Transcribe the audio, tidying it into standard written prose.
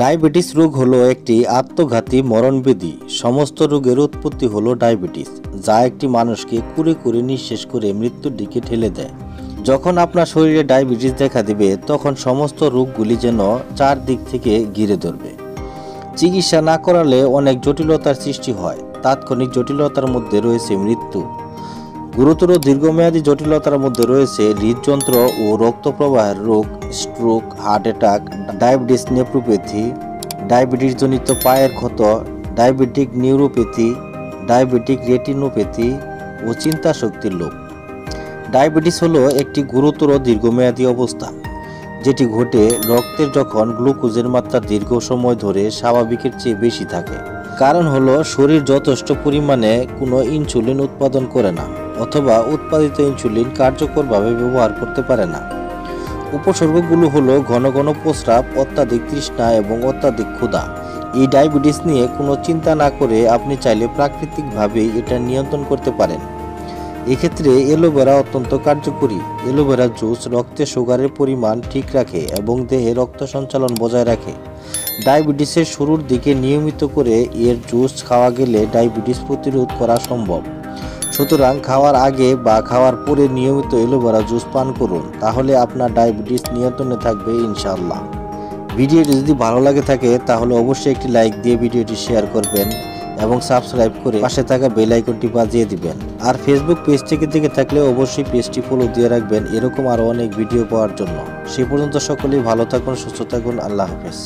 Diabetes রোগ হলো একটি আত্মঘাতী মরণব্যাধি। সমস্ত রোগের উৎপত্তি হলো ডায়াবেটিস, যা একটি মানুষকে কুরে কুরে নিঃশেষ করে মৃত্যুর দিকে ঠেলে দেয়। যখন আপনার শরীরে ডায়াবেটিস দেখা দিবে, তখন সমস্ত রোগগুলি যেন চারদিক থেকে ঘিরে ধরবে। চিকিৎসা না করালে অনেক জটিলতার সৃষ্টি হয়। তাৎক্ষণিক জটিলতার মধ্যে রয়েছে মৃত্যু। গুরুতর দীর্ঘমেয়াদী জটিলতার মধ্যে রয়েছে হৃদযন্ত্র ও রক্ত প্রবাহের রোগ, stroke, heart attack, diabetes nephropathy, ডায়াবেটিসজনিত পায়ের ক্ষত, ডায়াবেটিক নিউরোপ্যাথি, ডায়াবেটিক রেটিনোপ্যাথি ও চিন্তা শক্তির লোপ। ডায়াবেটিস হলো একটি গুরুতর দীর্ঘমেয়াদী অবস্থা, যেটি ঘটে রক্তের যখন গ্লুকোজের মাত্রা দীর্ঘ সময় ধরে স্বাভাবিকের চেয়ে বেশি থাকে। কারণ হলো শরীর যথেষ্ট পরিমাণে কোনো ইনসুলিন উৎপাদন করে না, অথবা উৎপাদিত ইনসুলিন কার্যকরভাবে ব্যবহার করতে পারে না। উপসর্গগুলো হলো ঘন ঘন প্রস্রাব, অত্যাধিক তৃষ্ণা এবং অত্যাধিক ক্ষুধা। এই ডায়াবেটিস নিয়ে কোনো চিন্তা না করে আপনি চাইলে প্রাকৃতিকভাবেই এটা নিয়ন্ত্রণ করতে পারেন। এক্ষেত্রে অ্যালোভেরা অত্যন্ত কার্যকরী। অ্যালোভেরা জুস রক্তে সুগারের পরিমাণ ঠিক রাখে এবং দেহে রক্ত সঞ্চালন বজায় রাখে। ডায়াবেটিসের শুরুর দিকে নিয়মিত করে এর জুস খাওয়া গেলে ডায়াবেটিস প্রতিরোধ করা সম্ভব। সুতরাং খাওয়ার আগে বা খাওয়ার পরে নিয়মিত অ্যালোভেরা জুস পান করুন, তাহলে আপনার ডায়াবেটিস নিয়ন্ত্রণে থাকবে ইনশাআল্লাহ। ভিডিওটি যদি ভালো লাগে থাকে তাহলে অবশ্যই একটি লাইক দিয়ে ভিডিওটি শেয়ার করবেন এবং সাবস্ক্রাইব করে পাশে থাকা বেল আইকনটি বাজিয়ে দিবেন। আর ফেসবুক পেজ থেকে দেখে থাকলে অবশ্যই পেজটি ফলো দিয়ে রাখবেন এরকম আরও অনেক ভিডিও পাওয়ার জন্য। সে পর্যন্ত সকলেই ভালো থাকুন, সুস্থ থাকুন। আল্লাহ হাফেজ।